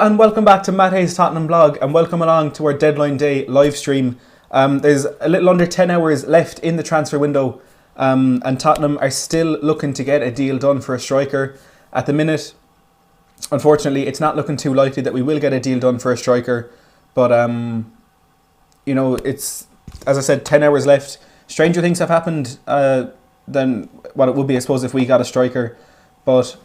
And welcome back to Matt Hayes' Tottenham blog, and welcome along to our deadline day live stream. There's a little under 10 hours left in the transfer window, and Tottenham are still looking to get a deal done for a striker. At the minute, unfortunately, it's not looking too likely that we will get a deal done for a striker, but it's, as I said, 10 hours left. Stranger things have happened than what it would be, I suppose, if we got a striker, but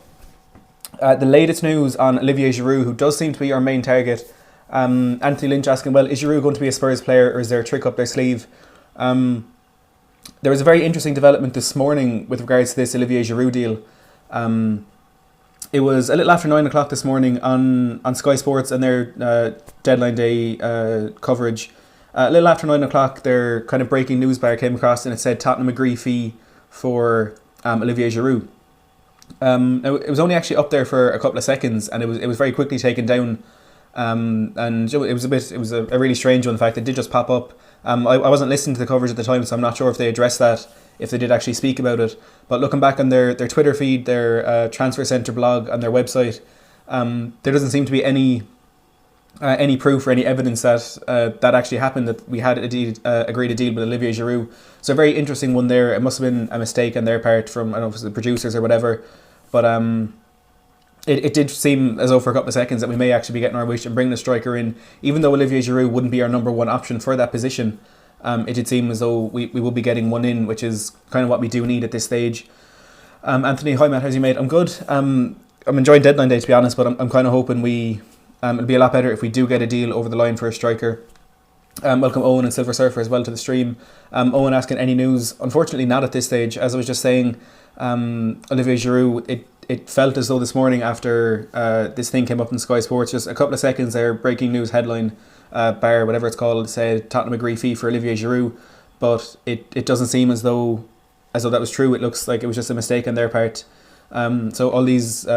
the latest news on Olivier Giroud, who does seem to be our main target. Anthony Lynch asking, well, is Giroud going to be a Spurs player, or is there a trick up their sleeve? There was a very interesting development this morning with regards to this Olivier Giroud deal. It was a little after 9 o'clock this morning on Sky Sports and their deadline day coverage. A little after 9 o'clock, their kind of breaking news bar came across, and it said Tottenham agree fee for Olivier Giroud. It was only actually up there for a couple of seconds, and it was very quickly taken down. And it was a really strange one. In fact, it did just pop up. I wasn't listening to the coverage at the time, so I'm not sure if they addressed that, if they did actually speak about it. But looking back on their Twitter feed, their Transfer Centre blog, on their website, there doesn't seem to be any proof or any evidence that that actually happened, that we had agreed a deal with Olivier Giroud. So a very interesting one there. It must have been a mistake on their part from, I don't know if it was the producers or whatever, but it did seem as though for a couple of seconds that we may actually be getting our wish and bringing a striker in, even though Olivier Giroud wouldn't be our number one option for that position. It did seem as though we will be getting one in, which is kind of what we do need at this stage. Anthony, hi Matt, how's you mate? I'm good. I'm enjoying deadline day, to be honest, but I'm kind of hoping it'll be a lot better if we do get a deal over the line for a striker. Welcome Owen and Silver Surfer as well to the stream. Owen asking, any news? Unfortunately not at this stage. As I was just saying, Olivier Giroud, it felt as though this morning after this thing came up in Sky Sports, just a couple of seconds there, breaking news headline, bar, whatever it's called, said Tottenham agree fee for Olivier Giroud, but it doesn't seem as though that was true. It looks like it was just a mistake on their part. So all these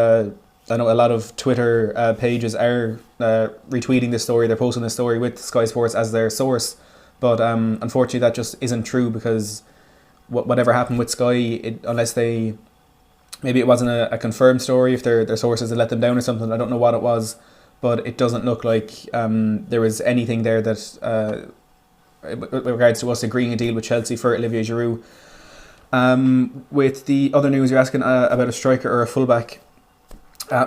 I know a lot of Twitter pages are retweeting this story. They're posting this story with Sky Sports as their source. But unfortunately, that just isn't true, because whatever happened with Sky, unless maybe it wasn't a confirmed story, if their sources had let them down or something, I don't know what it was. But it doesn't look like there was anything there that, with regards to us agreeing a deal with Chelsea for Olivier Giroud. With the other news, you're asking about a striker or a fullback.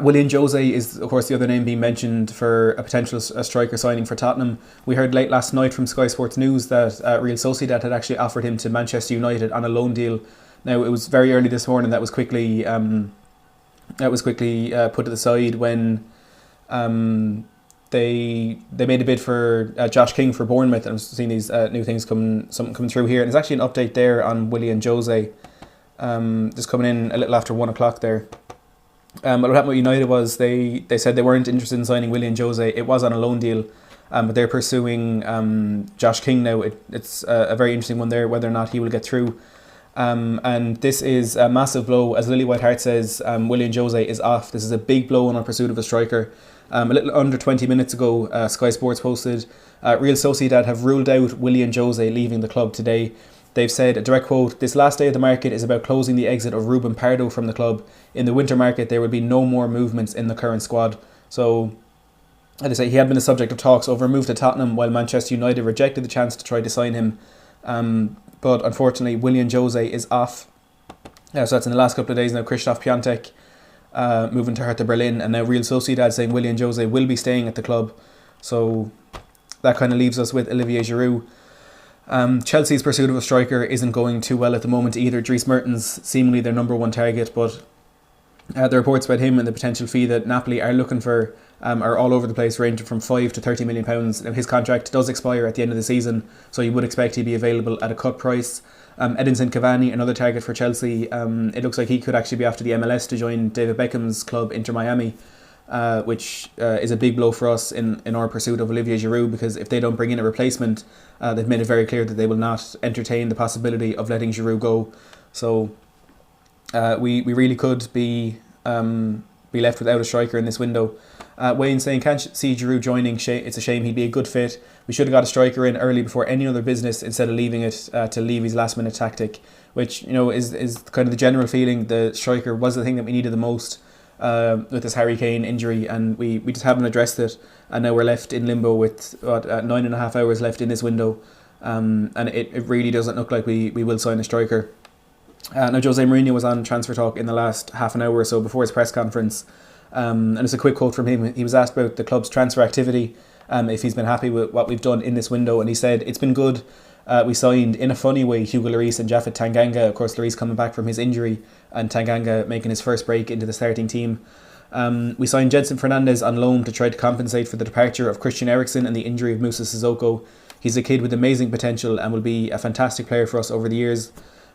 Willian Jose is, of course, the other name being mentioned for a potential striker signing for Tottenham. We heard late last night from Sky Sports News that Real Sociedad had actually offered him to Manchester United on a loan deal. Now, it was very early this morning that was quickly put to the side when they made a bid for Josh King for Bournemouth. And I'm seeing these new things coming through here, and there's actually an update there on Willian Jose, just coming in a little after 1 o'clock there. But what happened with United was they said they weren't interested in signing Willian Jose. It was on a loan deal, but they're pursuing Josh King now. It's a very interesting one there, whether or not he will get through. And this is a massive blow. As Lily White Hart says, Willian Jose is off. This is a big blow in our pursuit of a striker. A little under 20 minutes ago, Sky Sports posted, Real Sociedad have ruled out Willian Jose leaving the club today. They've said, a direct quote, "This last day of the market is about closing the exit of Ruben Pardo from the club. In the winter market, there will be no more movements in the current squad." So, as I say, he had been the subject of talks over a move to Tottenham, while Manchester United rejected the chance to try to sign him. But unfortunately, Willian Jose is off. So that's in the last couple of days now. Krzysztof Piątek moving to Hertha Berlin, and now Real Sociedad saying Willian Jose will be staying at the club. So that kind of leaves us with Olivier Giroud. Chelsea's pursuit of a striker isn't going too well at the moment either. Dries Mertens seemingly their number one target, but the reports about him and the potential fee that Napoli are looking for are all over the place, ranging from £5 to £30 million. Now, his contract does expire at the end of the season, so you would expect he'd be available at a cut price. Edinson Cavani, another target for Chelsea. It looks like he could actually be after the MLS to join David Beckham's club, Inter Miami, which is a big blow for us in our pursuit of Olivier Giroud, because if they don't bring in a replacement, they've made it very clear that they will not entertain the possibility of letting Giroud go. So we really could be left without a striker in this window. Wayne saying, can't see Giroud joining, it's a shame, he'd be a good fit. We should have got a striker in early before any other business, instead of leaving it to Levy's last minute tactic, which is kind of the general feeling. The striker was the thing that we needed the most. with this Harry Kane injury, and we just haven't addressed it, and now we're left in limbo with 9.5 hours left in this window, and it really doesn't look like we will sign a striker. Now Jose Mourinho was on Transfer Talk in the last half an hour or so before his press conference, and it's a quick quote from him. He was asked about the club's transfer activity, if he's been happy with what we've done in this window, and he said it's been good. We signed, in a funny way, Hugo Lloris and Japhet Tanganga. Of course, Lloris coming back from his injury and Tanganga making his first break into the starting team. We signed Jedson Fernandez on loan to try to compensate for the departure of Christian Eriksen and the injury of Moussa Sissoko. He's a kid with amazing potential and will be a fantastic player for us over the years.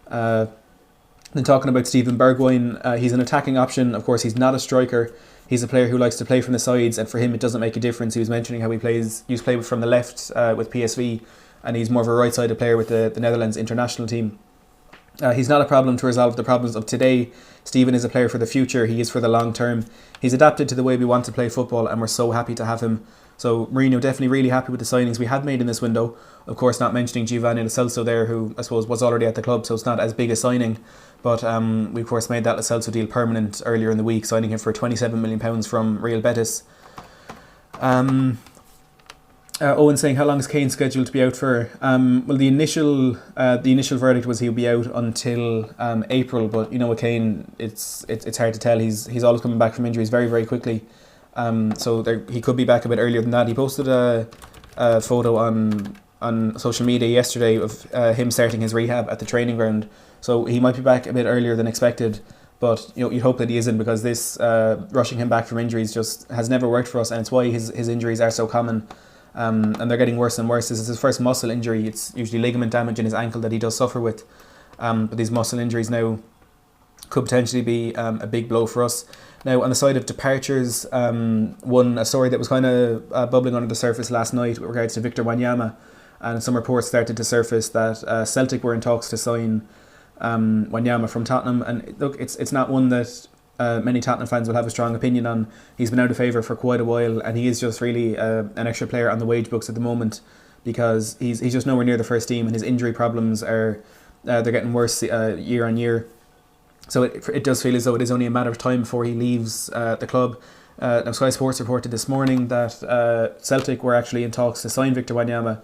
Then talking about Steven Bergwijn, he's an attacking option. Of course, he's not a striker. He's a player who likes to play from the sides, and for him it doesn't make a difference. He was mentioning how he used to play from the left with PSV, and he's more of a right-sided player with the Netherlands international team. He's not a problem to resolve the problems of today. Stephen is a player for the future. He is for the long term. He's adapted to the way we want to play football, and we're so happy to have him. So Mourinho definitely really happy with the signings we had made in this window. Of course, not mentioning Giovanni Lo Celso there, who I suppose was already at the club, so it's not as big a signing. But we of course made that Lo Celso deal permanent earlier in the week, signing him for £27 million from Real Betis. Owen saying, how long is Kane scheduled to be out for? Well, the initial verdict was he'll be out until April, but you know with Kane, it's hard to tell. He's always coming back from injuries very, very quickly. So he could be back a bit earlier than that. He posted a photo on social media yesterday of him starting his rehab at the training ground. So he might be back a bit earlier than expected. But you know, you'd hope that he isn't, because this rushing him back from injuries just has never worked for us, and it's why his injuries are so common. And they're getting worse and worse. This is his first muscle injury. It's usually ligament damage in his ankle that he does suffer with. But these muscle injuries now could potentially be a big blow for us. Now, on the side of departures, a story that was kind of bubbling under the surface last night with regards to Victor Wanyama, and some reports started to surface that Celtic were in talks to sign Wanyama from Tottenham. And look, it's not one that many Tottenham fans will have a strong opinion on. He's been out of favour for quite a while, and he is just really an extra player on the wage books at the moment, because he's just nowhere near the first team, and his injury problems are they're getting worse year on year. So it does feel as though it is only a matter of time before he leaves the club. Now Sky Sports reported this morning that Celtic were actually in talks to sign Victor Wanyama.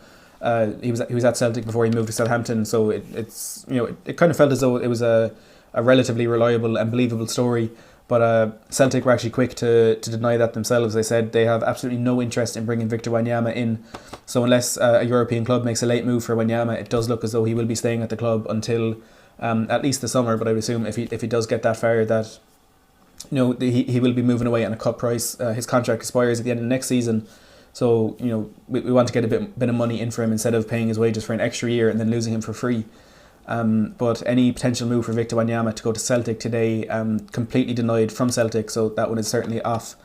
He was at Celtic before he moved to Southampton, so it's it kind of felt as though it was a relatively reliable and believable story. But Celtic were actually quick to deny that themselves. They said they have absolutely no interest in bringing Victor Wanyama in. So unless a European club makes a late move for Wanyama, it does look as though he will be staying at the club until at least the summer. But I would assume if he does get that far, that he will be moving away on a cut price. His contract expires at the end of next season. So we want to get a bit of money in for him instead of paying his wages for an extra year and then losing him for free. But any potential move for Victor Wanyama to go to Celtic today, completely denied from Celtic, so that one is certainly off.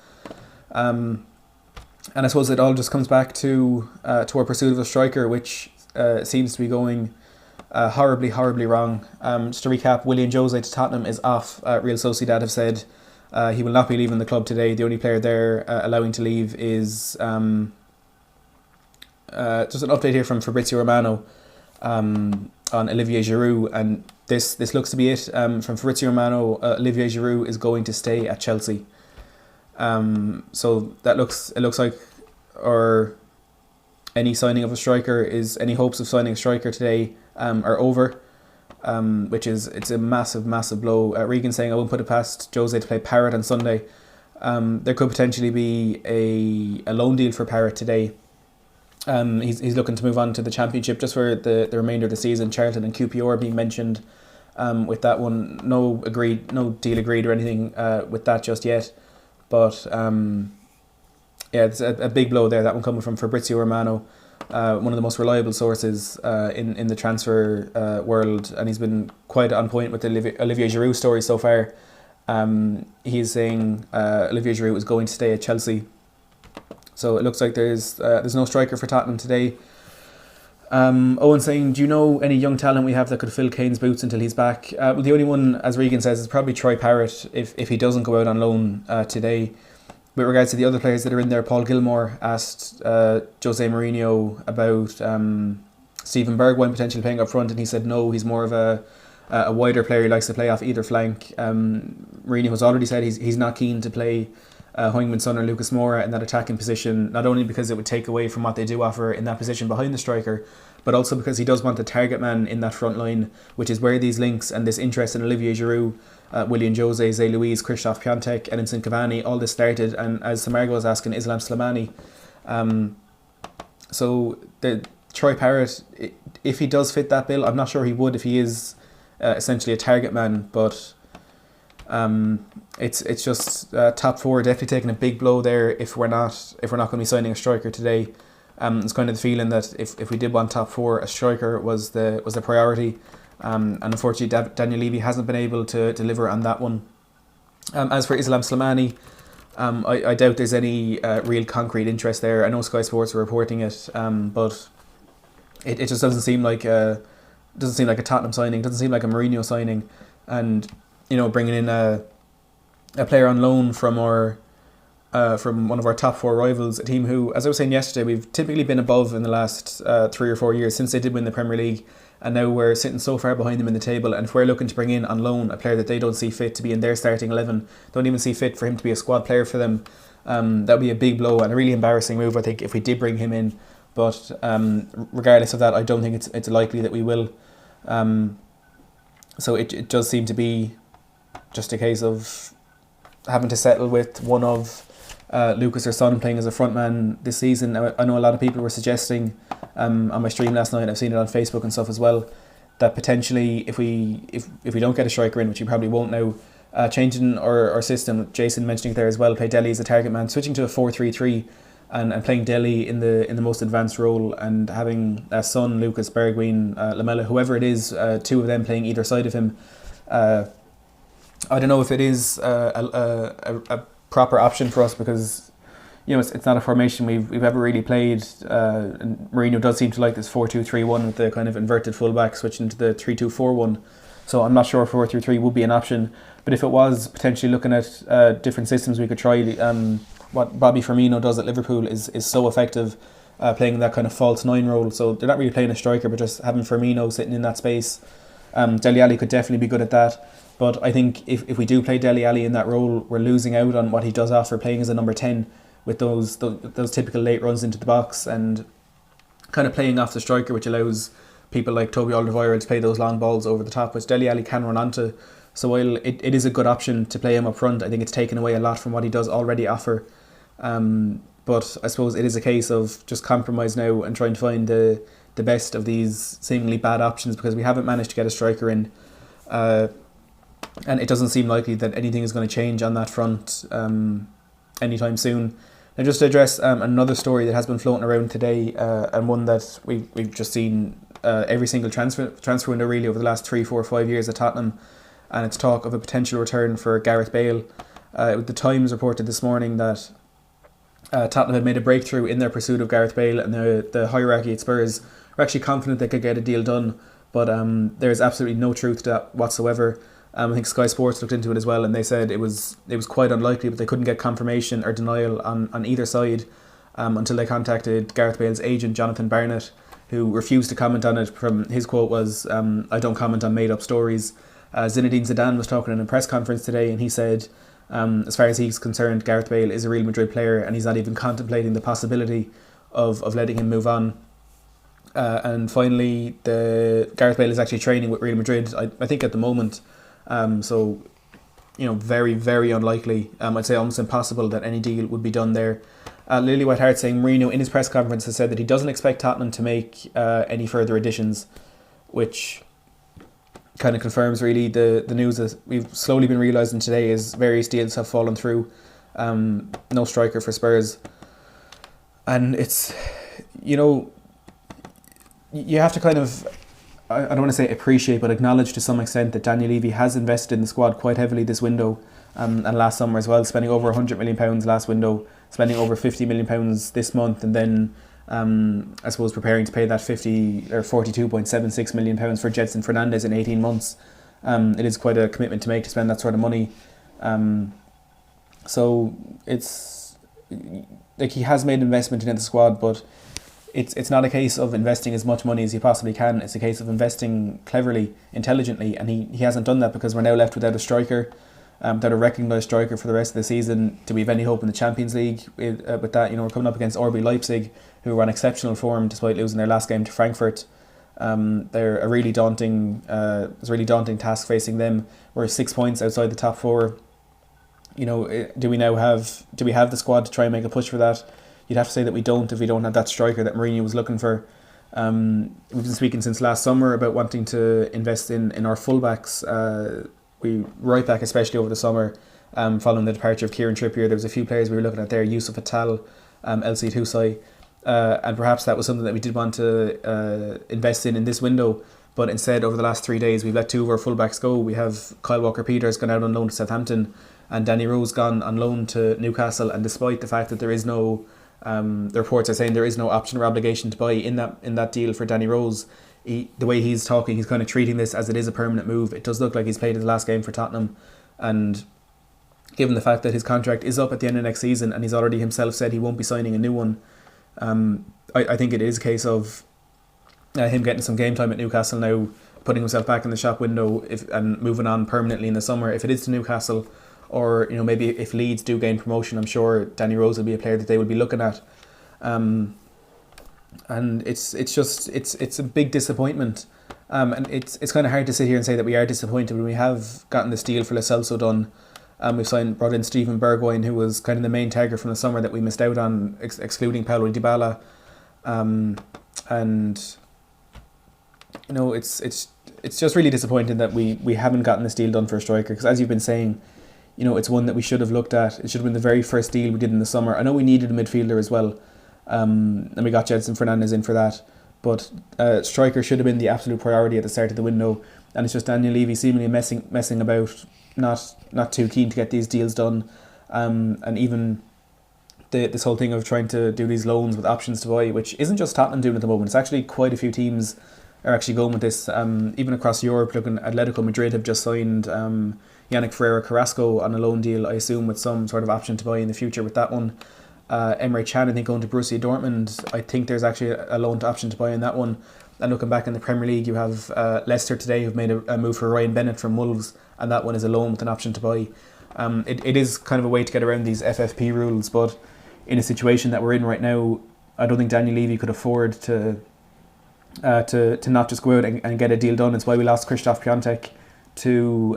And I suppose it all just comes back to our pursuit of a striker, which seems to be going horribly, horribly wrong. Just to recap, Willian Jose to Tottenham is off. Real Sociedad have said he will not be leaving the club today. The only player they're allowing to leave is just an update here from Fabrizio Romano on Olivier Giroud, and this looks to be it. From Fabrizio Romano, Olivier Giroud is going to stay at Chelsea. So it looks like, or any signing of a striker any hopes of signing a striker today are over. It's a massive blow. Regan saying, I won't put it past Jose to play Parrott on Sunday. There could potentially be a loan deal for Parrott today. He's looking to move on to the Championship just for the remainder of the season. Charlton and QPR are being mentioned with that one. No deal agreed or anything with that just yet. But it's a big blow there. That one coming from Fabrizio Romano, one of the most reliable sources in the transfer world, and he's been quite on point with the Olivier Giroud story so far. He's saying Olivier Giroud is going to stay at Chelsea. So it looks like there's no striker for Tottenham today. Owen saying, do you know any young talent we have that could fill Kane's boots until he's back? Well, the only one, as Regan says, is probably Troy Parrott if he doesn't go out on loan today. With regards to the other players that are in there, Paul Gilmore asked Jose Mourinho about Steven Bergwijn potentially playing up front, and he said no, he's more of a a wider player who likes to play off either flank. Mourinho has already said he's not keen to play Heung-min Son or Lucas Moura in that attacking position, not only because it would take away from what they do offer in that position behind the striker, but also because he does want a target man in that front line, which is where these links and this interest in Olivier Giroud, William Jose, Zé Luis, Christophe Piatek, Edinson Cavani, all this started, and as Samargo was asking, Islam Slimani. So the Troy Parrott, if he does fit that bill, I'm not sure he would if he is essentially a target man, but it's just top four definitely taking a big blow there if we're not going to be signing a striker today. It's kind of the feeling that if we did want top four, a striker was the priority, and unfortunately Daniel Levy hasn't been able to deliver on that one. As for Islam Slimani, I doubt there's any real concrete interest there. I know Sky Sports are reporting it, but it just doesn't seem like a Tottenham signing. Doesn't seem like a Mourinho signing, and bringing in a player on loan from one of our top four rivals, a team who, as I was saying yesterday, we've typically been above in the last 3 or 4 years since they did win the Premier League, and now we're sitting so far behind them in the table. And if we're looking to bring in on loan a player that they don't see fit to be in their starting 11, don't even see fit for him to be a squad player for them, that would be a big blow and a really embarrassing move, I think, if we did bring him in. But regardless of that, I don't think it's likely that we will. So it does seem to be just a case of having to settle with one of Lucas or Son playing as a front man this season. I know a lot of people were suggesting on my stream last night, I've seen it on Facebook and stuff as well, that potentially if we don't get a striker in, which we probably won't now, changing our system, Jason mentioning there as well, play Dele as a target man, switching to a 4-3-3 and playing Dele in the most advanced role, and having Son, Lucas, Bergwijn, Lamela, whoever it is, two of them playing either side of him. I don't know if it is a proper option for us, because it's not a formation we've ever really played. And Mourinho does seem to like this 4-2-3-1 with the kind of inverted fullback switching to the 3-2-4-1. So I'm not sure if 4-3-3 would be an option, but if it was, potentially looking at different systems we could try. What Bobby Firmino does at Liverpool is so effective, playing that kind of false 9 role. So they're not really playing a striker, but just having Firmino sitting in that space. Dele Alli could definitely be good at that. But I think if we do play Dele Alli in that role, we're losing out on what he does offer, playing as a number 10 with those typical late runs into the box and kind of playing off the striker, which allows people like Toby Alderweireld to play those long balls over the top, which Dele Alli can run onto. So while it is a good option to play him up front, I think it's taken away a lot from what he does already offer. But I suppose it is a case of just compromise now and trying to find the best of these seemingly bad options, because we haven't managed to get a striker in. And it doesn't seem likely that anything is going to change on that front anytime soon. Now, just to address another story that has been floating around today, and one that we've just seen every single transfer window really over the last 3, 4, 5 years at Tottenham, and it's talk of a potential return for Gareth Bale. The Times reported this morning that Tottenham had made a breakthrough in their pursuit of Gareth Bale, and the hierarchy at Spurs were actually confident they could get a deal done, but there's absolutely no truth to that whatsoever. I think Sky Sports looked into it as well, and they said it was quite unlikely, but they couldn't get confirmation or denial on either side until they contacted Gareth Bale's agent, Jonathan Barnett, who refused to comment on it. From his quote was, "I don't comment on made-up stories." Zinedine Zidane was talking in a press conference today, and he said, as far as he's concerned, Gareth Bale is a Real Madrid player, and he's not even contemplating the possibility of letting him move on. And finally, Gareth Bale is actually training with Real Madrid, I think at the moment. So, very, very unlikely. I'd say almost impossible that any deal would be done there. Lily White Hart saying Mourinho in his press conference has said that he doesn't expect Tottenham to make any further additions, which kind of confirms really the news that we've slowly been realising today is various deals have fallen through. No striker for Spurs. And it's, you have to kind of, I don't want to say appreciate, but acknowledge to some extent that Daniel Levy has invested in the squad quite heavily this window, and last summer as well, spending over £100 million last window, spending over £50 million this month, and then I suppose preparing to pay that 42.76 million pounds for Jedson Fernandez in 18 months. It is quite a commitment to make, to spend that sort of money. So it's like he has made investment in the squad, but it's not a case of investing as much money as you possibly can. It's a case of investing cleverly, intelligently, and he hasn't done that because we're now left without a striker, without a recognised striker for the rest of the season. Do we have any hope in the Champions League with that? We're coming up against RB Leipzig, who are on exceptional form despite losing their last game to Frankfurt. They're a really daunting, it's a really daunting task facing them. We're 6 points outside the top four. Do we have the squad to try and make a push for that? You'd have to say that we don't if we don't have that striker that Mourinho was looking for. We've been speaking since last summer about wanting to invest in our fullbacks. We right back especially over the summer, following the departure of Kieran Trippier. There was a few players we were looking at there, Yusuf Attal, LC Toussaint, and perhaps that was something that we did want to invest in this window. But instead, over the last 3 days, we've let two of our fullbacks go. We have Kyle Walker-Peters gone out on loan to Southampton, and Danny Rose gone on loan to Newcastle. And despite the fact that there is no, the reports are saying there is no option or obligation to buy in that deal for Danny Rose, the way he's talking, he's kind of treating this as it is a permanent move. It does look like he's played his last game for Tottenham, and given the fact that his contract is up at the end of next season and he's already himself said he won't be signing a new one, I think it is a case of him getting some game time at Newcastle now, putting himself back in the shop window and moving on permanently in the summer. If it is to Newcastle, or maybe if Leeds do gain promotion, I'm sure Danny Rose will be a player that they will be looking at. And it's a big disappointment. And it's kind of hard to sit here and say that we are disappointed when we have gotten this deal for Lo Celso done. We've brought in Steven Bergwijn, who was kind of the main tagger from the summer that we missed out on, excluding Paulo Dybala. It's just really disappointing that we haven't gotten this deal done for a striker, because as you've been saying, it's one that we should have looked at. It should have been the very first deal we did in the summer. I know we needed a midfielder as well, and we got Jedson Fernandez in for that, but striker should have been the absolute priority at the start of the window. And it's just Daniel Levy seemingly messing about, not too keen to get these deals done, and even this whole thing of trying to do these loans with options to buy, which isn't just Tottenham doing at the moment. It's actually quite a few teams are actually going with this. Even across Europe, looking at Atletico Madrid have just signed Yannick Ferreira Carrasco on a loan deal, I assume with some sort of option to buy in the future with that one. Emre Can, I think, going to Borussia Dortmund. I think there's actually a loan to option to buy in that one. And looking back in the Premier League, you have Leicester today who've made a move for Ryan Bennett from Wolves, and that one is a loan with an option to buy. It is kind of a way to get around these FFP rules, but in a situation that we're in right now, I don't think Daniel Levy could afford to not just go out and get a deal done. It's why we lost Krzysztof Piątek to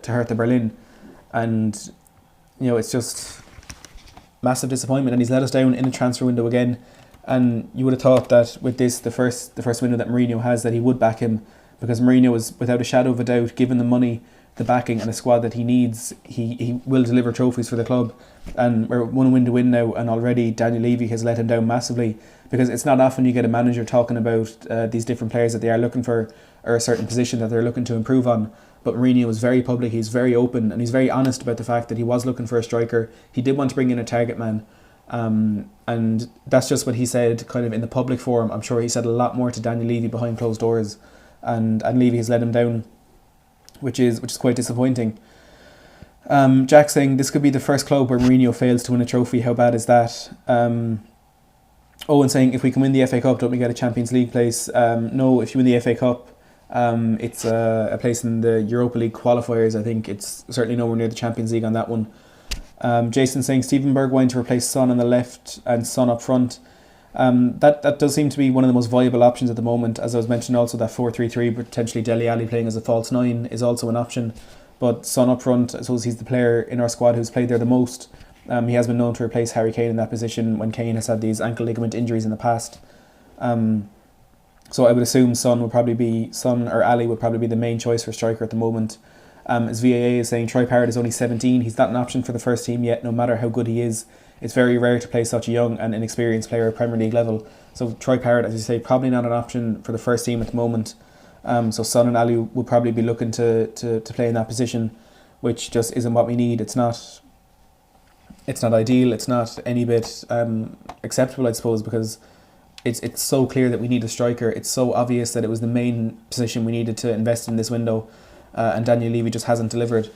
Hertha Berlin, and it's just massive disappointment. And he's let us down in the transfer window again. And you would have thought that with this, the first window that Mourinho has, that he would back him, because Mourinho is, without a shadow of a doubt, given the money, the backing and the squad that he needs, he will deliver trophies for the club. And we're one window in now, and already Daniel Levy has let him down massively, because it's not often you get a manager talking about these different players that they are looking for, or a certain position that they're looking to improve on. But Mourinho is very public, he's very open, and he's very honest about the fact that he was looking for a striker. He did want to bring in a target man. And that's just what he said kind of in the public forum. I'm sure he said a lot more to Daniel Levy behind closed doors, and Levy has let him down, which is quite disappointing. Jack saying this could be the first club where Mourinho fails to win a trophy. How bad is that? Owen saying, if we can win the FA Cup, don't we get a Champions League place? No, if you win the FA Cup, it's a place in the Europa League qualifiers. I think it's certainly nowhere near the Champions League on that one. Jason saying Steven Bergwijn to replace Son on the left and Son up front. That does seem to be one of the most viable options at the moment. As I was mentioning, also that 4-3-3, potentially Dele Alli playing as a false 9 is also an option. But Son up front, I suppose he's the player in our squad who's played there the most. He has been known to replace Harry Kane in that position when Kane has had these ankle ligament injuries in the past. So I would assume Son or Ali would probably be the main choice for striker at the moment. As VAA is saying, Troy Parrott is only 17. He's not an option for the first team yet, no matter how good he is. It's very rare to play such a young and inexperienced player at Premier League level. So Troy Parrott, as you say, probably not an option for the first team at the moment. So Son and Ali will probably be looking to play in that position, which just isn't what we need. It's not ideal. It's not any bit acceptable, I suppose, because it's so clear that we need a striker. It's so obvious that it was the main position we needed to invest in this window. And Daniel Levy just hasn't delivered.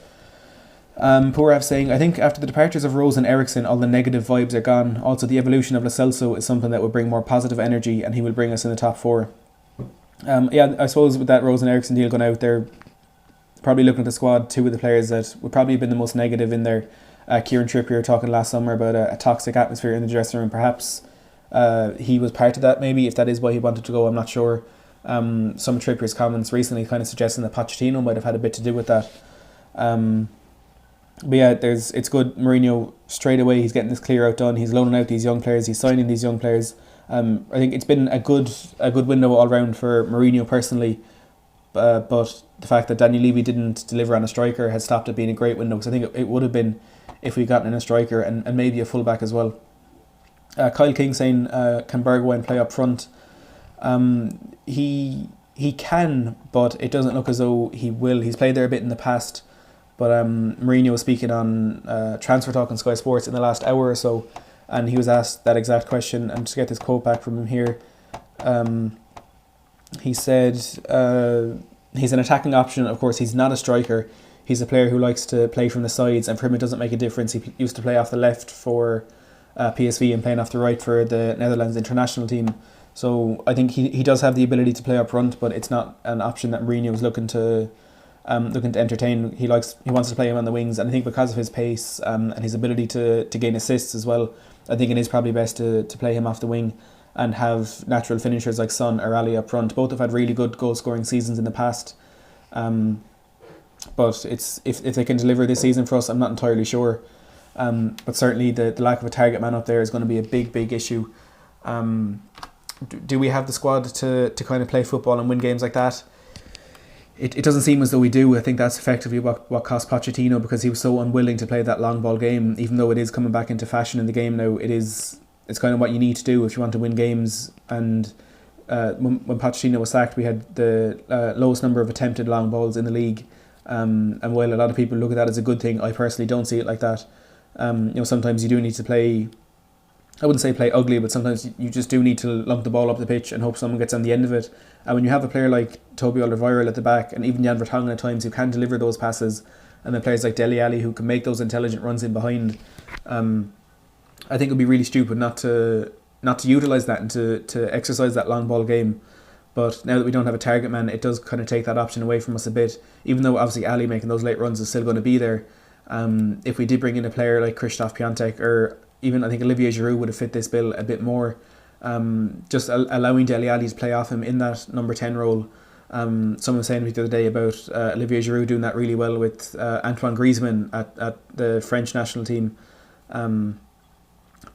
Poor F saying, I think after the departures of Rose and Ericsson, all the negative vibes are gone. Also, the evolution of Lo Celso is something that will bring more positive energy, and he will bring us in the top four. Yeah, I suppose with that Rose and Ericsson deal going out, they're probably looking at the squad. Two of the players that would probably have been the most negative in there. Kieran Trippier talking last summer about a toxic atmosphere in the dressing room. Perhaps he was part of that, maybe, if that is why he wanted to go, I'm not sure. Some of Trippier's comments recently kind of suggesting that Pochettino might have had a bit to do with that. But yeah, it's good. Mourinho, straight away, he's getting this clear out done. He's loaning out these young players. He's signing these young players. I think it's been a good window all round for Mourinho personally. But the fact that Daniel Levy didn't deliver on a striker has stopped it being a great window, because I think it would have been if we'd gotten in a striker and maybe a fullback as well. Kyle King saying, can Bergwijn play up front? He can, but it doesn't look as though he will. He's played there a bit in the past. But Mourinho was speaking on Transfer Talk on Sky Sports in the last hour or so, and he was asked that exact question. And to get this quote back from him here, he said he's an attacking option. Of course, he's not a striker. He's a player who likes to play from the sides, and for him it doesn't make a difference. He used to play off the left for PSV and playing off the right for the Netherlands international team. So I think he does have the ability to play up front, but it's not an option that Mourinho is looking to entertain. He wants to play him on the wings, and I think because of his pace and his ability to gain assists as well, I think it is probably best to play him off the wing and have natural finishers like Son or Ali up front. Both have had really good goal scoring seasons in the past, but it's if they can deliver this season for us, I'm not entirely sure. But certainly the lack of a target man up there is going to be a big issue. Do we have the squad to kind of play football and win games like that? It doesn't seem as though we do. I think that's effectively what cost Pochettino, because he was so unwilling to play that long ball game. Even though it is coming back into fashion in the game now, it's kind of what you need to do if you want to win games. And when Pochettino was sacked, we had the lowest number of attempted long balls in the league. And while a lot of people look at that as a good thing, I personally don't see it like that. Sometimes you do need to play, I wouldn't say play ugly, but sometimes you just do need to lump the ball up the pitch and hope someone gets on the end of it. And when you have a player like Toby Alderweireld at the back, and even Jan Vertonghen at times, who can deliver those passes, and then players like Dele Alli who can make those intelligent runs in behind, I think it would be really stupid not to utilise that and to exercise that long ball game. But now that we don't have a target man, it does kind of take that option away from us a bit. Even though obviously Ali making those late runs is still going to be there. If we did bring in a player like Krzysztof Piątek, or even I think Olivier Giroud would have fit this bill a bit more. Just allowing Dele Alli to play off him in that number 10 role. Someone was saying to me the other day about Olivier Giroud doing that really well with Antoine Griezmann at the French national team.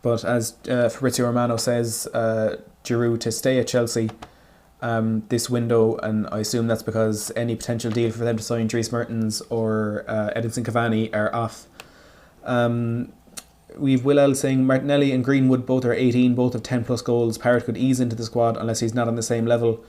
But as Fabrizio Romano says, Giroud to stay at Chelsea this window, and I assume that's because any potential deal for them to sign Dries Mertens or Edinson Cavani are off. We've Will L saying Martinelli and Greenwood both are 18, both have 10 plus goals. Parrott could ease into the squad unless he's not on the same level,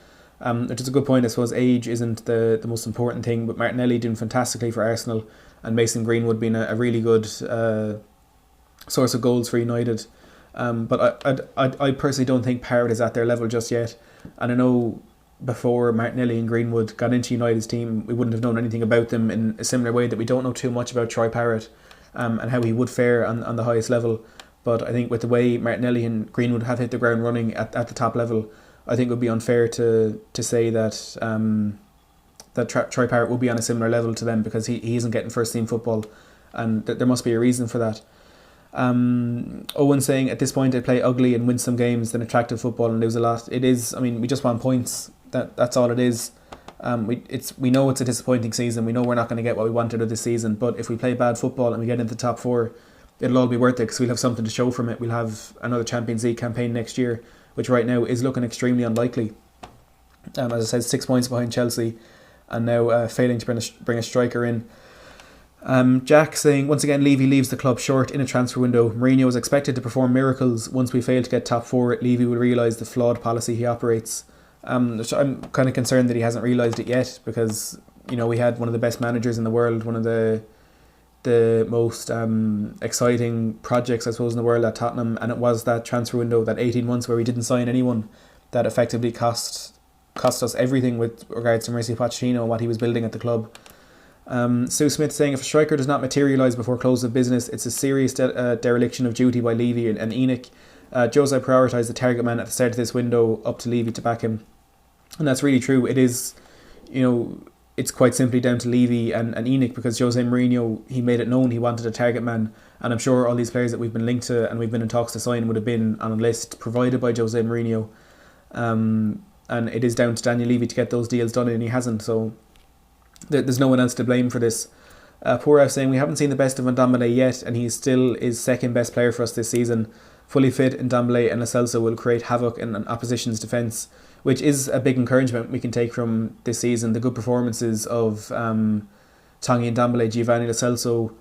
which is a good point. I suppose age isn't the most important thing, but Martinelli doing fantastically for Arsenal, and Mason Greenwood being a really good source of goals for United. But I personally don't think Parrott is at their level just yet. And I know before Martinelli and Greenwood got into United's team, we wouldn't have known anything about them in a similar way that we don't know too much about Troy Parrott. And how he would fare on the highest level. But I think with the way Martinelli and Greenwood have hit the ground running at the top level, I think it would be unfair to say that Troy Parrott will be on a similar level to them, because he isn't getting first team football, and there must be a reason for that. Owen saying at this point they play ugly and win some games than attractive football and lose a lot. It is, I mean, we just want points. That's all it is. We know it's a disappointing season. We know we're not going to get what we wanted of this season. But if we play bad football and we get into the top four, it'll all be worth it, because we'll have something to show from it. We'll have another Champions League campaign next year, which right now is looking extremely unlikely. As I said, 6 points behind Chelsea, and now failing to bring a striker in. Jack saying, once again, Levy leaves the club short in a transfer window. Mourinho is expected to perform miracles. Once we fail to get top four, Levy will realise the flawed policy he operates. So I'm kind of concerned that he hasn't realised it yet, because we had one of the best managers in the world, one of the most exciting projects I suppose in the world at Tottenham, and it was that transfer window, that 18 months where we didn't sign anyone, that effectively cost us everything with regards to Mauricio Pochettino and what he was building at the club. Sue Smith saying, if a striker does not materialise before close of business, it's a serious dereliction of duty by Levy and Enoch. Jose prioritised the target man at the start of this window up to Levy to back him. And that's really true. It is, it's quite simply down to Levy and Enoch, because Jose Mourinho, he made it known he wanted a target man. And I'm sure all these players that we've been linked to and we've been in talks to sign would have been on a list provided by Jose Mourinho. And it is down to Daniel Levy to get those deals done, and he hasn't. So there's no one else to blame for this. Poor F saying, we haven't seen the best of Ndombele yet, and he still is second best player for us this season. Fully fit, Ndombele and Lo Celso will create havoc in an opposition's defence, which is a big encouragement we can take from this season. The good performances of Tanguy Ndombele, Giovanni Lo Celso,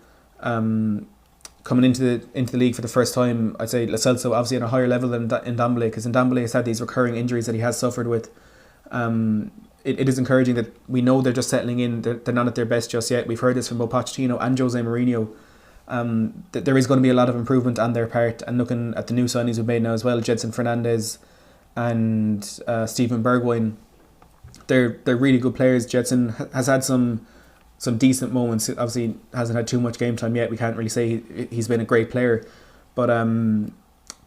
coming into the league for the first time. I'd say Lo Celso obviously at a higher level than Ndombele, because Ndombele has had these recurring injuries that he has suffered with. It is encouraging that we know they're just settling in. They're not at their best just yet. We've heard this from both Pochettino and Jose Mourinho. That there is going to be a lot of improvement on their part. And looking at the new signings we've made now as well, Jedson Fernandez and Steven Bergwijn, they're really good players. Jedson has had some decent moments. Obviously hasn't had too much game time yet. We can't really say he's been a great player, but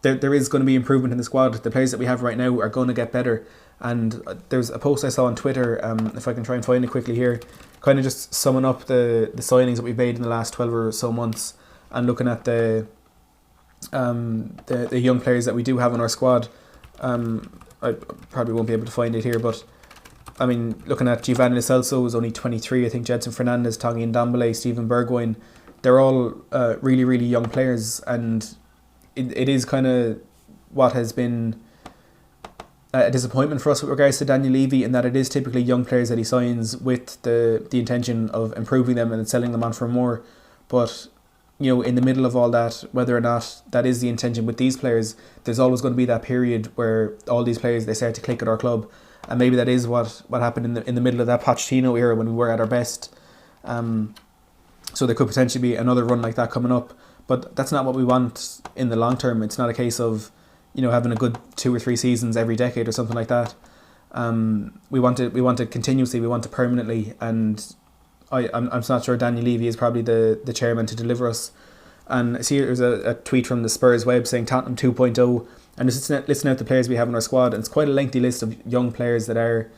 there is going to be improvement in the squad. The players that we have right now are going to get better. And there's a post I saw on Twitter, if I can try and find it quickly here, kind of just summing up the signings that we've made in the last 12 or so months, and looking at the young players that we do have in our squad. I probably won't be able to find it here, but I mean, looking at Giovanni Lo Celso, who's only 23, I think Jedson Fernandez, Tanguy Ndombele, Steven Bergwijn, they're all really, really young players, and it is kind of what has been a disappointment for us with regards to Daniel Levy, in that it is typically young players that he signs with the intention of improving them and selling them on for more. But in the middle of all that, whether or not that is the intention with these players, there's always going to be that period where all these players, they start to click at our club, and maybe that is what happened in the middle of that Pochettino era when we were at our best. So there could potentially be another run like that coming up, but that's not what we want in the long term. It's not a case of having a good 2 or 3 seasons every decade or something like that. We want it continuously, we want it permanently, and I'm not sure Daniel Levy is probably the chairman to deliver us. And see, there's a tweet from the Spurs web saying Tottenham 2.0, and just listen out the players we have in our squad, and it's quite a lengthy list of young players that are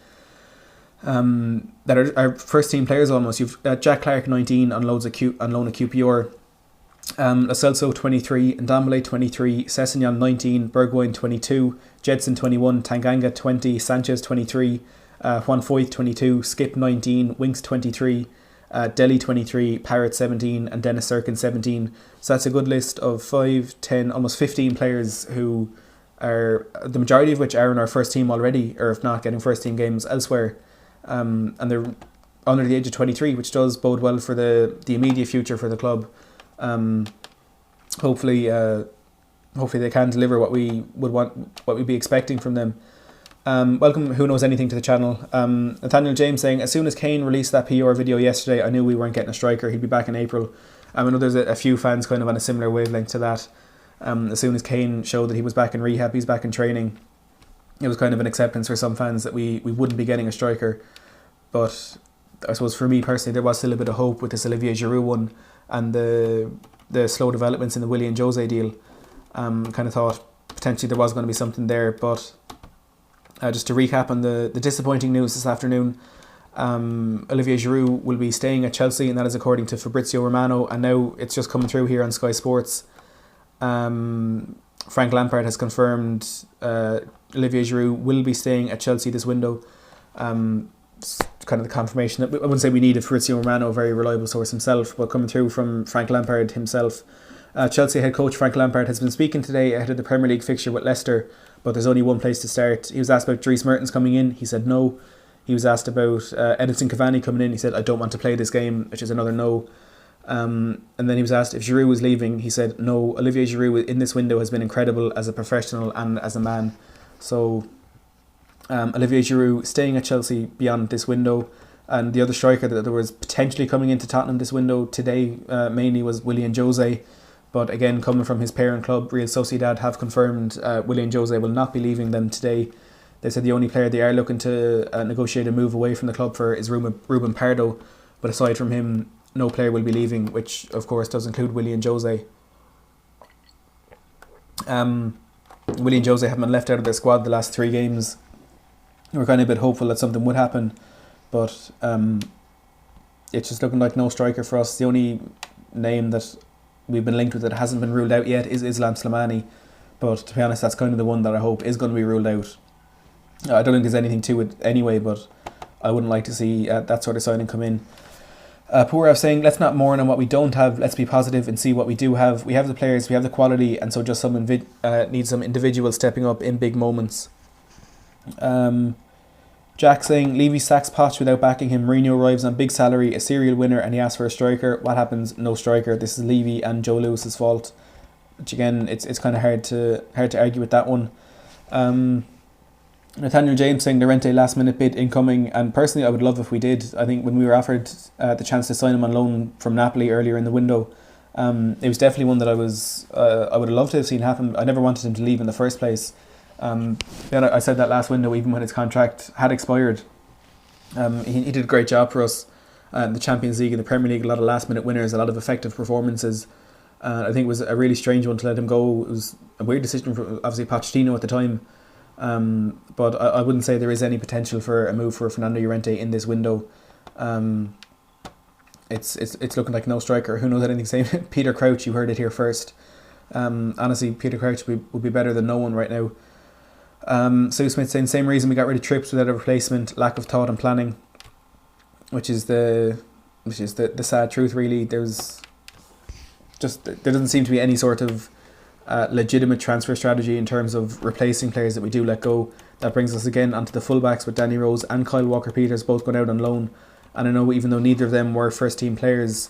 first team players almost. You've Jack Clark 19 on loan at QPR. Lo Celso 23, Ndombele 23, Sessegnon 19, Bergwijn 22, Jedson 21, Tanganga 20, Sanchez 23, Juan Foyth 22, Skip 19, Winks 23, Deli 23, Parrott 17, and Dennis Sirkin 17. So that's a good list of 5, 10, almost 15 players who are, the majority of which are in our first team already, or if not, getting first team games elsewhere. And they're under the age of 23, which does bode well for the immediate future for the club. Hopefully they can deliver what we would want, what we'd be expecting from them. Welcome Who Knows Anything to the channel. Nathaniel James saying, as soon as Kane released that PR video yesterday, I knew we weren't getting a striker. He'd be back in April. I know there's a few fans kind of on a similar wavelength to that. As soon as Kane showed that he was back in rehab, he's back in training, it was kind of an acceptance for some fans that we wouldn't be getting a striker. But I suppose for me personally, there was still a bit of hope with this Olivier Giroud one, and the slow developments in the Willian Jose deal. Kind of thought potentially there was going to be something there, but just to recap on the disappointing news this afternoon, Olivier Giroud will be staying at Chelsea, and that is according to Fabrizio Romano, and now it's just coming through here on Sky Sports. Frank Lampard has confirmed Olivier Giroud will be staying at Chelsea this window. Kind of the confirmation that I wouldn't say we needed Fabrizio Romano, a very reliable source himself, but coming through from Frank Lampard himself. Chelsea head coach Frank Lampard has been speaking today ahead of the Premier League fixture with Leicester, but there's only one place to start. He was asked about Dries Mertens coming in, he said no. He was asked about Edinson Cavani coming in, he said I don't want to play this game, which is another no. And then he was asked if Giroud was leaving, he said no. Olivier Giroud in this window has been incredible as a professional and as a man. So Olivier Giroud staying at Chelsea beyond this window. And the other striker that there was potentially coming into Tottenham this window today mainly was Willian Jose. But again, coming from his parent club, Real Sociedad have confirmed Willian Jose will not be leaving them today. They said the only player they are looking to negotiate a move away from the club for is Ruben Pardo, But aside from him, no player will be leaving, which of course does include Willie and Jose. Willie and Jose haven't been left out of their squad the last 3 games. We're kind of a bit hopeful that something would happen, but it's just looking like no striker for us. The only name that we've been linked with that hasn't been ruled out yet is Islam Slimani, but to be honest, that's kind of the one that I hope is going to be ruled out. I don't think there's anything to it anyway, but I wouldn't like to see that sort of signing come in. Poor saying, let's not mourn on what we don't have, let's be positive and see what we do have. We have the players, we have the quality, and so just someone needs some individuals stepping up in big moments. Jack saying, Levy sacks Poch without backing him. Mourinho arrives on big salary, a serial winner, and he asks for a striker. What happens? No striker. This is Levy and Joe Lewis's fault. Which again, it's kind of hard to argue with that one. Nathaniel James saying Llorente last minute bid incoming, and personally I would love if we did. I think when we were offered the chance to sign him on loan from Napoli earlier in the window, it was definitely one that I would have loved to have seen happen. I never wanted him to leave in the first place. I said that last window, even when his contract had expired. He did a great job for us in the Champions League and the Premier League. A lot of last minute winners, a lot of effective performances. I think it was a really strange one to let him go. It was a weird decision for obviously Pochettino at the time. But I wouldn't say there is any potential for a move for Fernando Llorente in this window. It's looking like no striker. Who knows anything? Same Peter Crouch, you heard it here first. Honestly, Peter Crouch would be better than no one right now. Sue Smith saying same reason we got rid of Trips without a replacement, lack of thought and planning, which is the sad truth really. There doesn't seem to be any sort of legitimate transfer strategy in terms of replacing players that we do let go. That brings us again onto the fullbacks with Danny Rose and Kyle Walker-Peters both going out on loan, and I know even though neither of them were first team players,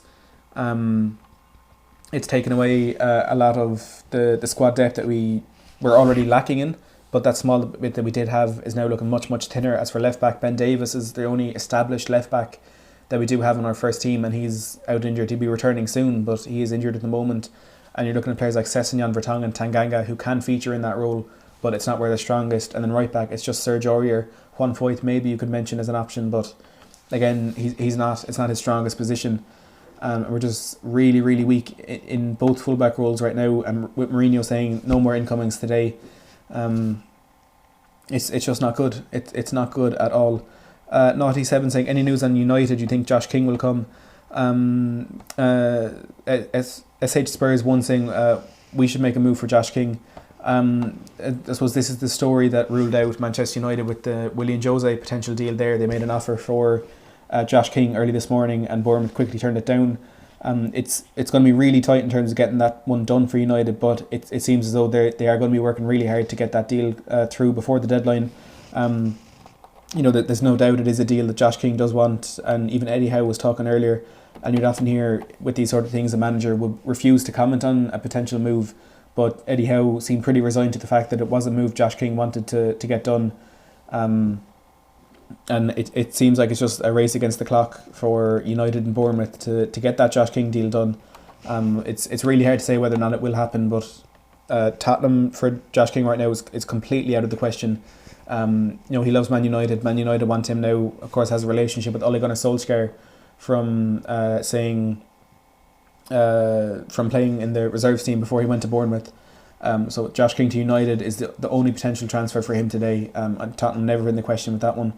it's taken away a lot of the squad depth that we were already lacking in. But that small bit that we did have is now looking much, much thinner. As for left back, Ben Davis is the only established left back that we do have in our first team, and he's out injured. He'll be returning soon, but he is injured at the moment. And you're looking at players like Sessegnon, Vertonghen and Tanganga who can feature in that role, but it's not where they're strongest. And then right back, it's just Serge Aurier. Juan Foyth maybe you could mention as an option, but again, he's not. It's not his strongest position. We're just really, really weak in both fullback roles right now. And with Mourinho saying no more incomings today, it's just not good. It's not good at all. Naughty7 saying any news on United? You think Josh King will come? SH Spurs 1 saying we should make a move for Josh King. I suppose this is the story that ruled out Manchester United with the Willie and Jose potential deal there. They made an offer for Josh King early this morning and Bournemouth quickly turned it down. It's going to be really tight in terms of getting that one done for United, but it seems as though they are going to be working really hard to get that deal through before the deadline. There's no doubt it is a deal that Josh King does want, and even Eddie Howe was talking earlier, and you'd often hear with these sort of things a manager would refuse to comment on a potential move, but Eddie Howe seemed pretty resigned to the fact that it was a move Josh King wanted to get done. And it seems like it's just a race against the clock for United and Bournemouth to get that Josh King deal done. It's really hard to say whether or not it will happen, but Tottenham for Josh King right now is completely out of the question. He loves Man United. Man United want him now. Of course, has a relationship with Ole Gunnar Solskjaer from playing in the reserves team before he went to Bournemouth. So Josh King to United is the only potential transfer for him today. And Tottenham never in the question with that one.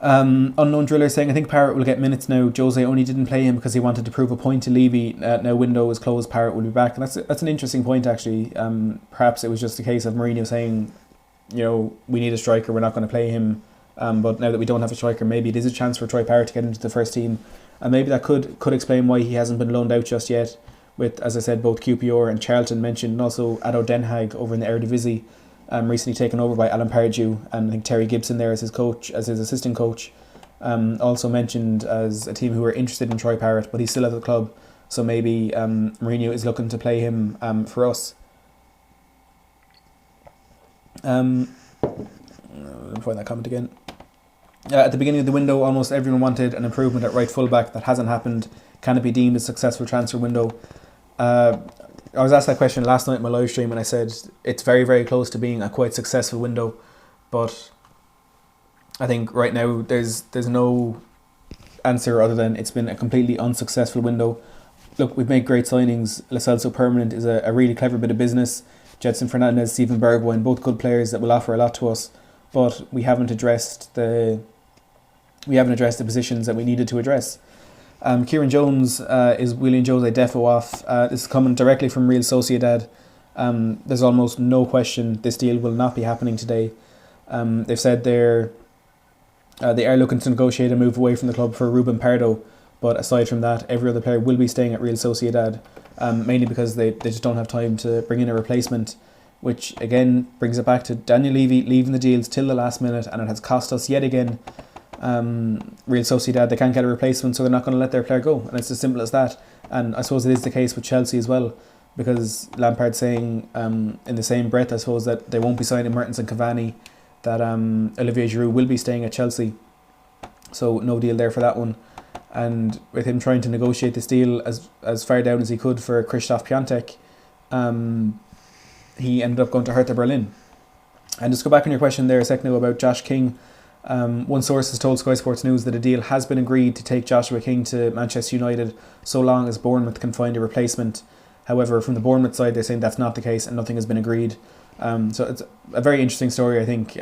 Unknown Driller saying I think Parrott will get minutes now. Jose only didn't play him because he wanted to prove a point to Levy. Now window is closed, Parrott will be back. And that's an interesting point actually. Perhaps it was just a case of Mourinho saying, we need a striker, we're not going to play him. But now that we don't have a striker, maybe it is a chance for Troy Parrott to get into the first team. And maybe that could explain why he hasn't been loaned out just yet. With, as I said, both QPR and Charlton mentioned, and also Ado Den Haag over in the Eredivisie, recently taken over by Alan Pardew, and I think Terry Gibson there as his coach, as his assistant coach, also mentioned as a team who are interested in Troy Parrott, but he's still at the club, so maybe Mourinho is looking to play him for us. Let me find that comment again. At the beginning of the window, almost everyone wanted an improvement at right fullback. That hasn't happened. Can it be deemed a successful transfer window? I was asked that question last night in my live stream, and I said it's very, very close to being a quite successful window. But I think right now there's no answer other than it's been a completely unsuccessful window. Look, we've made great signings. Lo Celso permanent is a really clever bit of business. Jetson Fernandez, Steven Bergwijn, both good players that will offer a lot to us, but we haven't addressed the positions that we needed to address. Kieran Jones is William Jose Defo off. This is coming directly from Real Sociedad. There's almost no question this deal will not be happening today. They've said they are looking to negotiate a move away from the club for Ruben Pardo, but aside from that, every other player will be staying at Real Sociedad, mainly because they just don't have time to bring in a replacement, which again brings it back to Daniel Levy leaving the deals till the last minute, and it has cost us yet again. Real Sociedad, they can't get a replacement, so they're not going to let their player go, and it's as simple as that. And I suppose it is the case with Chelsea as well, because Lampard's saying in the same breath, I suppose, that they won't be signing Mertens and Cavani, that Olivier Giroud will be staying at Chelsea, so no deal there for that one. And with him trying to negotiate this deal as far down as he could for Krzysztof Piątek, he ended up going to Hertha Berlin. And just go back on your question there a second ago about Josh King. One source has told Sky Sports News that a deal has been agreed to take Joshua King to Manchester United so long as Bournemouth can find a replacement. However, from the Bournemouth side, they're saying that's not the case and nothing has been agreed. So it's a very interesting story, I think.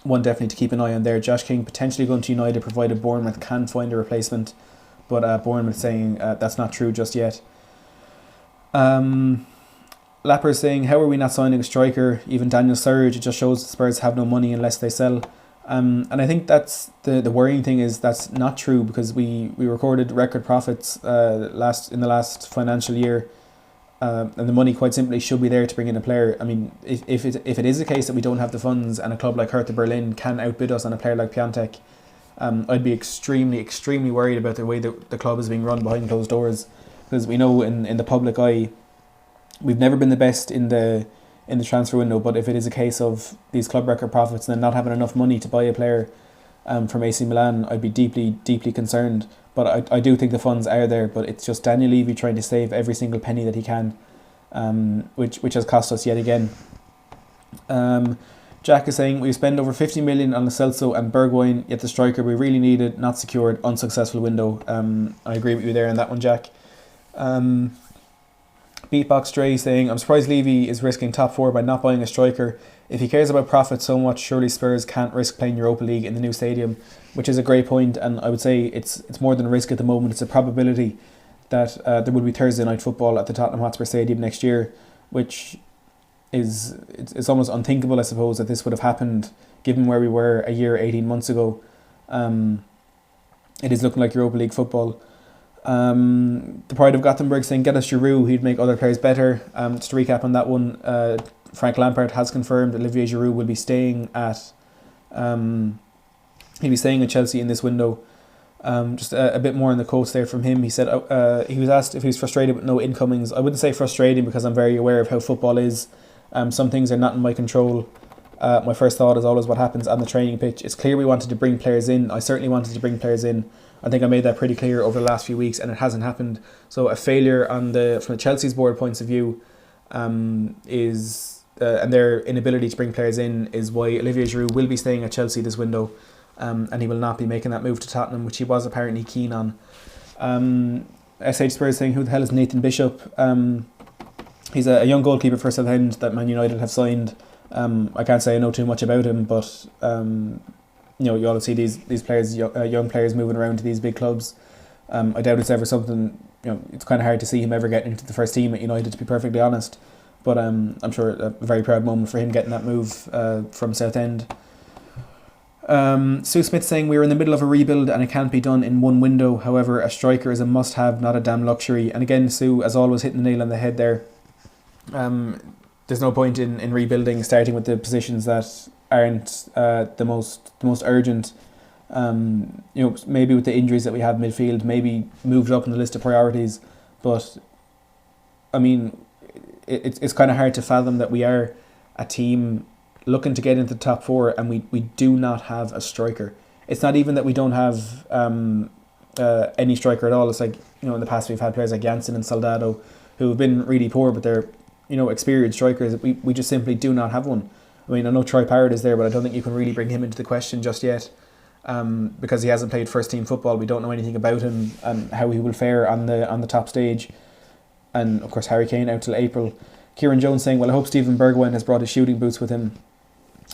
One definitely to keep an eye on there. Josh King potentially going to United provided Bournemouth can find a replacement, but Bournemouth saying that's not true just yet. Lapper saying, how are we not signing a striker? Even Daniel Sturridge, it just shows the Spurs have no money unless they sell. And I think that's the worrying thing, is that's not true, because we recorded record profits in the last financial year, and the money quite simply should be there to bring in a player. I mean, if it is the case that we don't have the funds and a club like Hertha Berlin can outbid us on a player like Piątek, I'd be extremely worried about the way that the club is being run behind closed doors, because we know in the public eye we've never been the best in the transfer window. But if it is a case of these club record profits and then not having enough money to buy a player from AC Milan, I'd be deeply concerned. But I do think the funds are there, but it's just Daniel Levy trying to save every single penny that he can, which has cost us yet again. Jack is saying, we spend over 50 million on Lo Celso and Bergwijn, yet the striker we really needed, not secured, unsuccessful window. I agree with you there on that one, Jack. Beatbox Dre saying, I'm surprised Levy is risking top four by not buying a striker. If he cares about profit so much, surely Spurs can't risk playing Europa League in the new stadium, which is a great point. And I would say it's more than a risk at the moment. It's a probability that there will be Thursday night football at the Tottenham Hotspur Stadium next year, which is it's almost unthinkable, I suppose, that this would have happened given where we were a year, 18 months ago. It is looking like Europa League football. The Pride of Gothenburg saying, get us Giroud, he'd make other players better. Just to recap on that one, Frank Lampard has confirmed Olivier Giroud will be staying at Chelsea in this window. Just a bit more on the quotes there from him. He said he was asked if he was frustrated with no incomings. I wouldn't say frustrating, because I'm very aware of how football is. Some things are not in my control. My first thought is always what happens on the training pitch. It's clear we wanted to bring players in. I certainly wanted to bring players in. I think I made that pretty clear over the last few weeks, and it hasn't happened. So a failure from the Chelsea's board points of view is and their inability to bring players in is why Olivier Giroud will be staying at Chelsea this window, and he will not be making that move to Tottenham, which he was apparently keen on. SH Spurs saying, who the hell is Nathan Bishop? He's a young goalkeeper for Southend that Man United have signed. I can't say I know too much about him, but you all see these players, young players moving around to these big clubs. I doubt it's ever something, it's kind of hard to see him ever getting into the first team at United, to be perfectly honest. But I'm sure a very proud moment for him getting that move from Southend. Sue Smith saying, we're in the middle of a rebuild and it can't be done in one window. However, a striker is a must-have, not a damn luxury. And again, Sue, as always, hitting the nail on the head there. There's no point in rebuilding starting with the positions that aren't the most urgent. Maybe with the injuries that we have midfield, maybe moved up on the list of priorities. But I mean, it's kind of hard to fathom that we are a team looking to get into the top four and we do not have a striker. It's not even that we don't have any striker at all. It's like, in the past we've had players like Janssen and Soldado who have been really poor, but they're experienced strikers. We just simply do not have one. I mean, I know Troy Parrott is there, but I don't think you can really bring him into the question just yet. because he hasn't played first team football. We don't know anything about him and how he will fare on the top stage. And of course Harry Kane out till April. Kieran Jones saying, well, I hope Stephen Bergwijn has brought his shooting boots with him.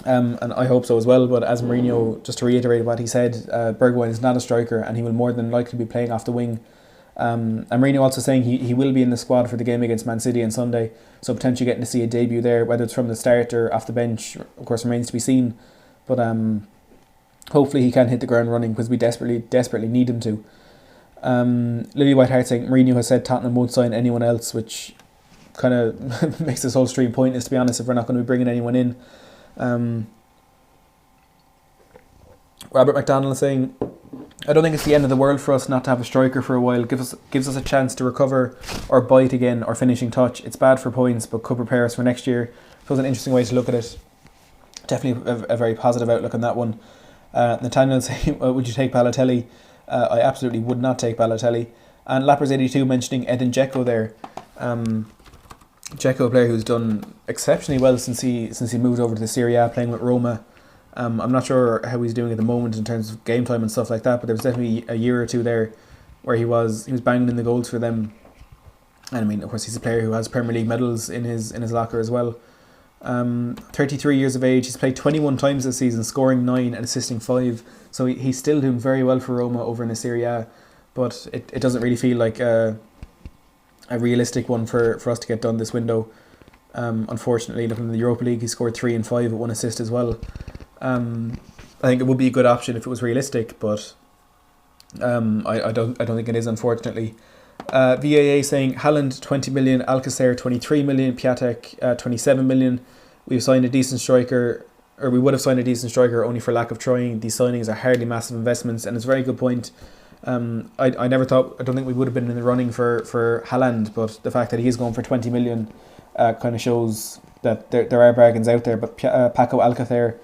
And I hope so as well. But as Mourinho, just to reiterate what he said, Bergwijn is not a striker and he will more than likely be playing off the wing. And Mourinho also saying he will be in the squad for the game against Man City on Sunday, so potentially getting to see a debut there, whether it's from the start or off the bench, of course remains to be seen. But hopefully he can hit the ground running, because we desperately need him to. Lily White-Hart saying Mourinho has said Tottenham won't sign anyone else, which kind of makes this whole stream pointless, to be honest, if we're not going to be bringing anyone in. Robert McDonald is saying, I don't think it's the end of the world for us not to have a striker for a while. Gives us a chance to recover or bite again or finishing touch. It's bad for points, but could prepare us for next year. So it's an interesting way to look at it. Definitely a very positive outlook on that one. Nathaniel saying, would you take Balotelli? I absolutely would not take Balotelli. And Lappers82 mentioning Edin Dzeko there. Dzeko, a player who's done exceptionally well since he moved over to the Serie A, playing with Roma. I'm not sure how he's doing at the moment in terms of game time and stuff like that, but there was definitely a year or two there where he was banging in the goals for them. And I mean, of course, he's a player who has Premier League medals in his locker as well. 33 years of age, he's played 21 times this season, scoring 9 and assisting 5. So he's still doing very well for Roma over in the Serie A, but it doesn't really feel like a realistic one for us to get done this window. Unfortunately, looking at the Europa League, he scored 3 and 5 with 1 assist as well. I think it would be a good option if it was realistic, but I don't think it is, unfortunately. VAA saying Haaland 20 million, Alcacer 23 million, Piatek 27 million. We've signed a decent striker, or we would have signed a decent striker only for lack of trying. These signings are hardly massive investments, and it's a very good point. I don't think we would have been in the running for Haaland, but the fact that he is going for 20 million kind of shows that there are bargains out there. But Paco Alcacer,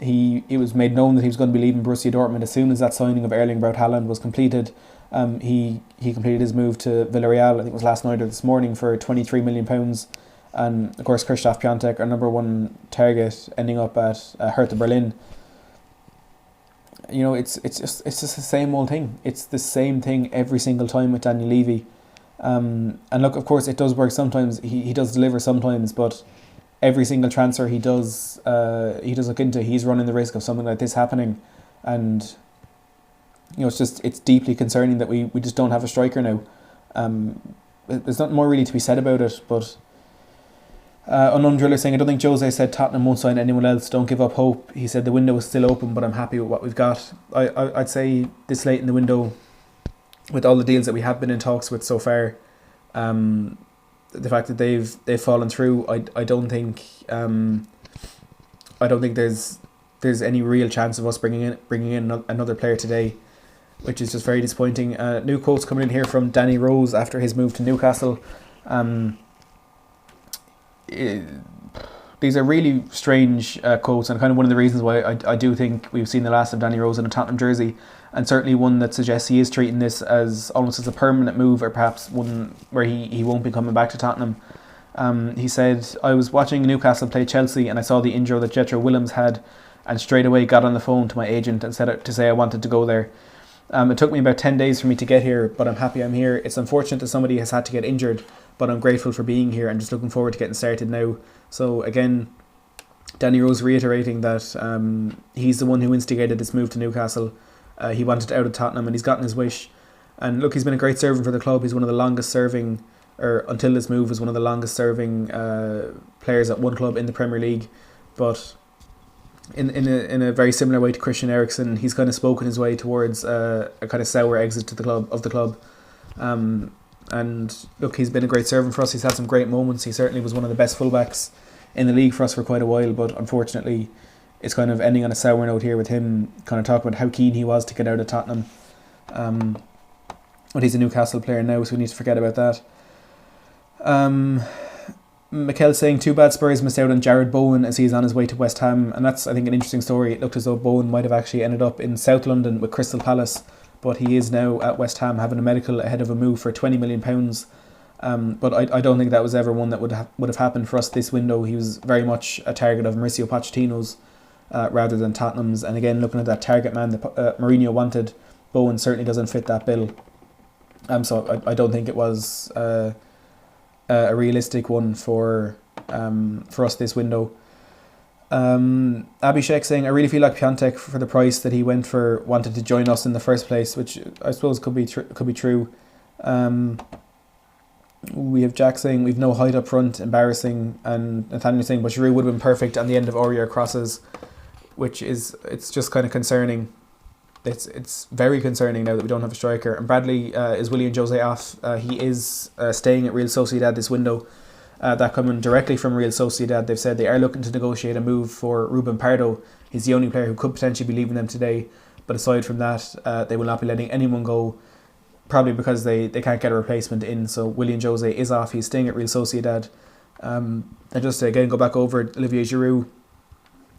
it was made known that he was going to be leaving Borussia Dortmund as soon as that signing of Erling Braut Haaland was completed. He completed his move to Villarreal, I think it was last night or this morning, for £23 million. And of course Christoph Piatek, our number one target, ending up at Hertha Berlin. You know, it's just the same old thing. It's the same thing every single time with Daniel Levy. And look, of course it does work sometimes. He does deliver sometimes, but every single transfer he does look into, he's running the risk of something like this happening. And you know, it's deeply concerning that we just don't have a striker now. There's nothing more really to be said about it, but Unknown Driller saying, I don't think Jose said Tottenham won't sign anyone else. Don't give up hope. He said the window is still open, but I'm happy with what we've got. I'd say this late in the window, with all the deals that we have been in talks with so far, the fact that they've fallen through, I don't think there's any real chance of us bringing in another player today, which is just very disappointing. New quotes coming in here from Danny Rose after his move to Newcastle. These are really strange quotes, and kind of one of the reasons why I do think we've seen the last of Danny Rose in a Tottenham jersey, and certainly one that suggests he is treating this as almost as a permanent move, or perhaps one where he won't be coming back to Tottenham. He said, I was watching Newcastle play Chelsea and I saw the injury that Jethro Willems had, and straight away got on the phone to my agent and said to say I wanted to go there. It took me about 10 days for me to get here, but I'm happy I'm here. It's unfortunate that somebody has had to get injured, but I'm grateful for being here and just looking forward to getting started now. So again, Danny Rose reiterating that he's the one who instigated this move to Newcastle. He wanted out of Tottenham and he's gotten his wish. And look, he's been a great servant for the club. He's one of the longest serving, or until this move was one of the longest serving players at one club in the Premier League. But in a very similar way to Christian Eriksen, he's kind of spoken his way towards a kind of sour exit to the club. And look, he's been a great servant for us. He's had some great moments. He certainly was one of the best fullbacks in the league for us for quite a while, but unfortunately it's kind of ending on a sour note here with him kind of talking about how keen he was to get out of Tottenham. But he's a Newcastle player now, so we need to forget about that. Mikel saying, too bad Spurs missed out on Jared Bowen as he's on his way to West Ham, and that's, I think, an interesting story. It looked as though Bowen might have actually ended up in South London with Crystal Palace, but he is now at West Ham having a medical ahead of a move for £20 million. But I don't think that was ever one that would have happened for us this window. He was very much a target of Mauricio Pochettino's. rather than Tottenham's. And again, looking at that target man that Mourinho wanted, Bowen certainly doesn't fit that bill. So I don't think it was a realistic one for us this window. Abhishek saying, I really feel like Piontek, for the price that he went for, wanted to join us in the first place, which I suppose could be true. We have Jack saying, we've no height up front, embarrassing, and Nathaniel saying, but Giroud would have been perfect on the end of Aurier crosses, which is, it's just kind of concerning. It's very concerning now that we don't have a striker. And Bradley, is William Jose off? He is staying at Real Sociedad this window. That coming directly from Real Sociedad. They've said they are looking to negotiate a move for Ruben Pardo. He's the only player who could potentially be leaving them today. But aside from that, they will not be letting anyone go, probably because they can't get a replacement in. So William Jose is off. He's staying at Real Sociedad. And just to again go back over it, Olivier Giroud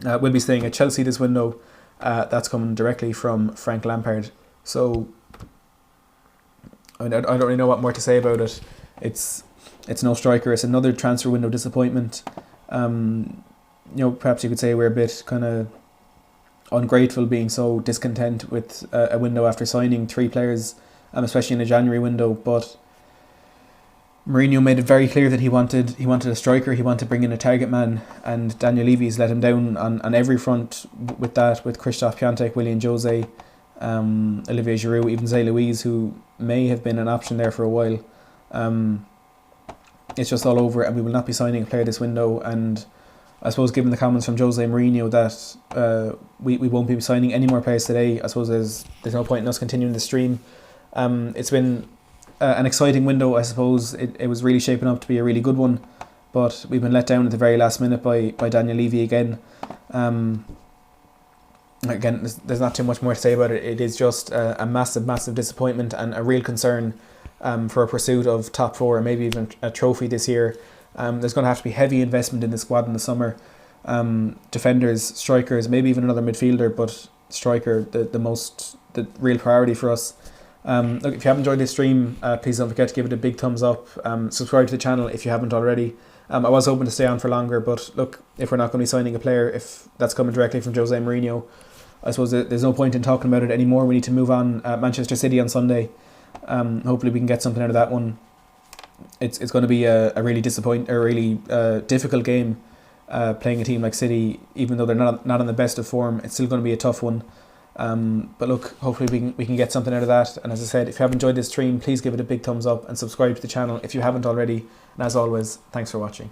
will be staying at Chelsea this window. That's coming directly from Frank Lampard. So I don't really know what more to say about it. It's no striker. It's another transfer window disappointment. Perhaps you could say we're a bit kind of ungrateful, being so discontent with a window after signing 3 players, especially in a January window. But Mourinho made it very clear that he wanted a striker. He wanted to bring in a target man, and Daniel Levy's let him down on every front with that. With Christophe Piontek, William Jose, Olivier Giroud, even Zé Luiz, who may have been an option there for a while. It's just all over, and we will not be signing a player this window. And I suppose, given the comments from Jose Mourinho that we won't be signing any more players today, I suppose there's no point in us continuing the stream. It's been an exciting window, I suppose. It was really shaping up to be a really good one, but we've been let down at the very last minute by Daniel Levy again. Again, there's not too much more to say about it. It is just a massive disappointment and a real concern for a pursuit of top 4 and maybe even a trophy this year. There's going to have to be heavy investment in the squad in the summer. Defenders, strikers, maybe even another midfielder, but striker, the real priority for us. Look, if you haven't enjoyed this stream, please don't forget to give it a big thumbs up. Subscribe to the channel if you haven't already. I was hoping to stay on for longer, but look, if we're not going to be signing a player, if that's coming directly from Jose Mourinho, I suppose there's no point in talking about it anymore. We need to move on. Manchester City on Sunday. Hopefully we can get something out of that one. It's going to be a really difficult game. Playing a team like City, even though they're not on the best of form, it's still going to be a tough one. But look, hopefully we can get something out of that. And as I said, if you have enjoyed this stream, please give it a big thumbs up and subscribe to the channel if you haven't already. And as always, thanks for watching.